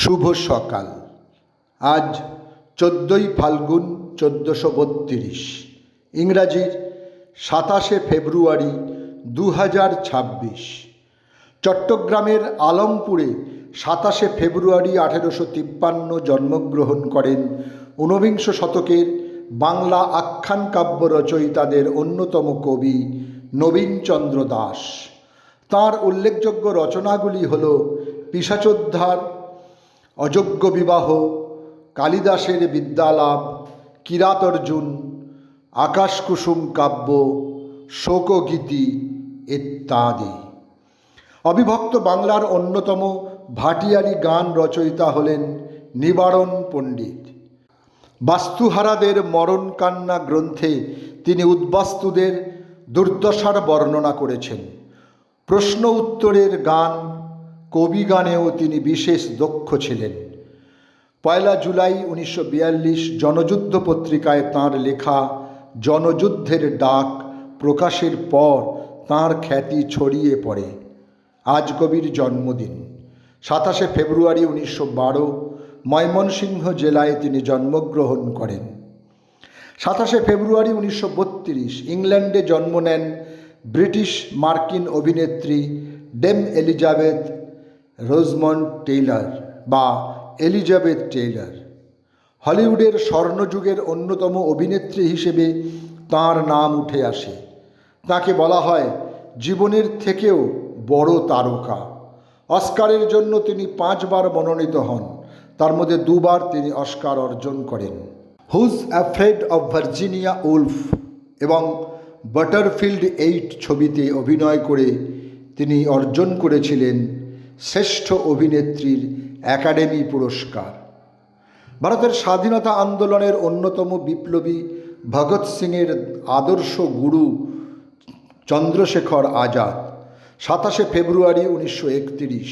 শুভ সকাল। আজ 14ই ফাল্গুন 1432, ইংরাজির 27শে ফেব্রুয়ারি 2026। চট্টগ্রামের আলমপুরে 27শে ফেব্রুয়ারি 1853 জন্মগ্রহণ করেন ঊনবিংশ শতকের বাংলা আখ্যান কাব্য রচয়িতাদের অন্যতম কবি নবীনচন্দ্র দাশ। তাঁর উল্লেখযোগ্য রচনাগুলি হল পিশাচোদ্ধার, অযোগ্য বিবাহ, কালিদাসের বিদ্যালাভ, কিরাতর্জুন, আকাশকুসুম কাব্য, শোকগীতি ইত্যাদি। অবিভক্ত বাংলার অন্যতম ভাটিয়ারি গান রচয়িতা হলেন নিবারণ পণ্ডিত। বাস্তুহারাদের মরণ কান্না গ্রন্থে তিনি উদ্বাস্তুদের দুর্দশার বর্ণনা করেছেন। প্রশ্ন উত্তরের গান, কবি গানেও তিনি বিশেষ দক্ষ ছিলেন। 1 জুলাই 1942 জনযুদ্ধ পত্রিকায় তাঁর লেখা জনযুদ্ধের ডাক প্রকাশের পর তাঁর খ্যাতি ছড়িয়ে পড়ে। আজ কবির জন্মদিন 27শে ফেব্রুয়ারি 1912, ময়মনসিংহ জেলায় তিনি জন্মগ্রহণ করেন। 27শে ফেব্রুয়ারি 1932 ইংল্যান্ডে জন্ম নেন ব্রিটিশ মার্কিন অভিনেত্রী ডেম এলিজাবেথ রোজমন্ড টেইলর বা এলিজাবেথ টেইলর। হলিউডের স্বর্ণযুগের অন্যতম অভিনেত্রী হিসেবে তাঁর নাম উঠে আসে। তাকে বলা হয় জীবনের থেকেও বড় তারকা। অস্কারের জন্য তিনি 5 বার মনোনীত হন, তার মধ্যে 2 বার তিনি অস্কার অর্জন করেন। Who's afraid of Virginia Woolf এবং বাটারফিল্ড 8 ছবিতে অভিনয় করে তিনি অর্জন করেছিলেন শ্রেষ্ঠ অভিনেত্রীর একাডেমি পুরস্কার। ভারতের স্বাধীনতা আন্দোলনের অন্যতম বিপ্লবী ভগৎ সিংয়ের আদর্শ গুরু চন্দ্রশেখর আজাদ 27শে ফেব্রুয়ারি 1931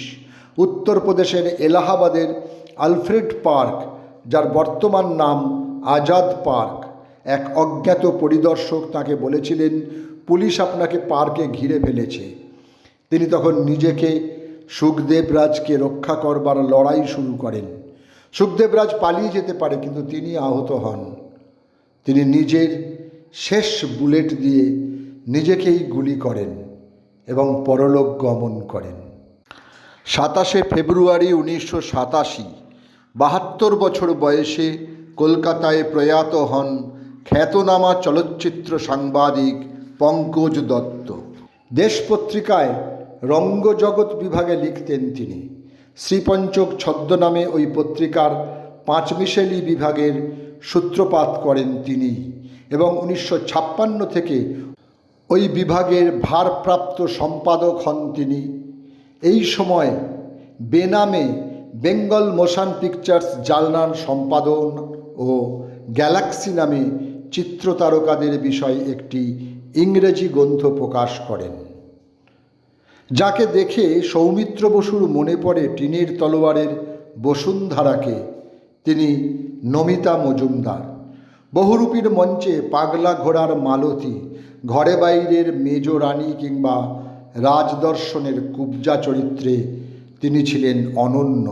উত্তরপ্রদেশের এলাহাবাদের আলফ্রেড পার্ক, যার বর্তমান নাম আজাদ পার্ক, এক অজ্ঞাত পরিদর্শক তাকে বলেছিলেন পুলিশ আপনাকে পার্কে ঘিরে ফেলেছে। তিনি তখন নিজেকে সুখদেবরাজকে রক্ষা করবার লড়াই শুরু করেন। সুখদেবরাজ পালিয়ে যেতে পারে, কিন্তু তিনি আহত হন। তিনি নিজের শেষ বুলেট দিয়ে নিজেকেই গুলি করেন এবং পরলোক গমন করেন। 27শে ফেব্রুয়ারি 1987 72 বছর বয়সে কলকাতায় প্রয়াত হন খ্যাতনামা চলচ্চিত্র সাংবাদিক পঙ্কজ দত্ত। দেশ পত্রিকায় রঙ্গজগৎ বিভাগে লিখতেন তিনি। শ্রীপঞ্চক ছদ্মনামে ওই পত্রিকার পাঁচমিশেলি বিভাগের সূত্রপাত করেন তিনি এবং 1956 থেকে ওই বিভাগের ভারপ্রাপ্ত সম্পাদক হন তিনি। এই সময় বেনামে বেঙ্গল মোশন পিকচার্স জার্নাল সম্পাদন ও গ্যালাক্সি নামে চিত্রতারকাদের বিষয়ে একটি ইংরেজি গ্রন্থ প্রকাশ করেন। যাকে দেখে সৌমিত্র বসুর মনে পড়ে টিনের তলোয়ারের বসুন্ধরাকে, তিনি নমিতা মজুমদার। বহুরূপীর মঞ্চে পাগলা ঘোড়ার মালতী, ঘরে বাইরের মেজ রানী কিংবা রাজদর্শনের কুবজা চরিত্রে তিনি ছিলেন অনন্য।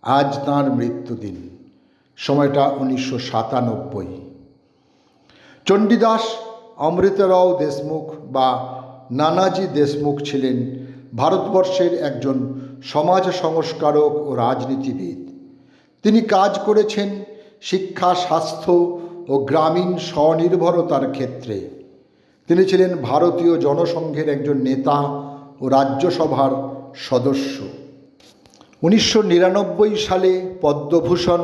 আজ তাঁর মৃত্যুদিন, সময়টা 1997। চণ্ডীদাস অমৃতরাও দেশমুখ বা নানাজি দেশমুখ ছিলেন ভারতবর্ষের একজন সমাজ সংস্কারক ও রাজনীতিবিদ। তিনি কাজ করেছেন শিক্ষা, স্বাস্থ্য ও গ্রামীণ স্বনির্ভরতার ক্ষেত্রে। তিনি ছিলেন ভারতীয় জনসংঘের একজন নেতা ও রাজ্যসভার সদস্য। 1999 সালে পদ্মভূষণ,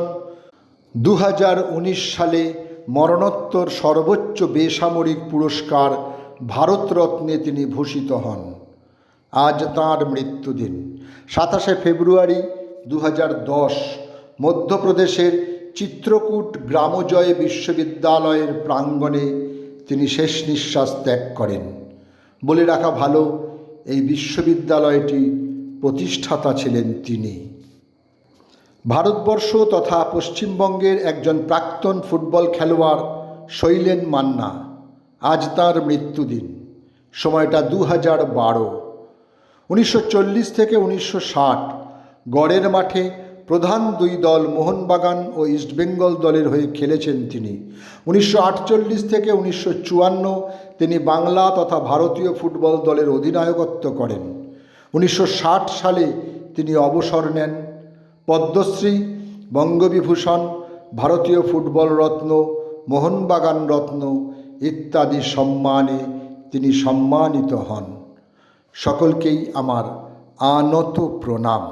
2019 সালে মরণোত্তর সর্বোচ্চ বেসামরিক পুরস্কার ভারতরত্নে তিনি ভূষিত হন। আজ তাঁর মৃত্যুদিন 27শে ফেব্রুয়ারি 2010 মধ্যপ্রদেশের চিত্রকূট গ্রামোজয় বিশ্ববিদ্যালয়ের প্রাঙ্গণে তিনি শেষ নিঃশ্বাস ত্যাগ করেন। বলে রাখা ভালো, এই বিশ্ববিদ্যালয়টি প্রতিষ্ঠাতা ছিলেন তিনি। ভারতবর্ষ তথা পশ্চিমবঙ্গের একজন প্রাক্তন ফুটবল খেলোয়াড় শৈলেন মান্না, আজ তাঁর মৃত্যুদিন, সময়টা 2012। 1940 থেকে 1960 গড়ের মাঠে প্রধান দুই দল মোহনবাগান ও ইস্টবেঙ্গল দলের হয়ে খেলেছেন তিনি। 1948 থেকে 1954 তিনি বাংলা তথা ভারতীয় ফুটবল দলের অধিনায়কত্ব করেন। 1960 সালে তিনি অবসর নেন। পদ্মশ্রী, বঙ্গবিভূষণ, ভারতীয় ফুটবল রত্ন, মোহনবাগান রত্ন ইত্যাদি সম্মানে তিনি সম্মানিত হন। সকলকেই আমার আনত প্রণাম।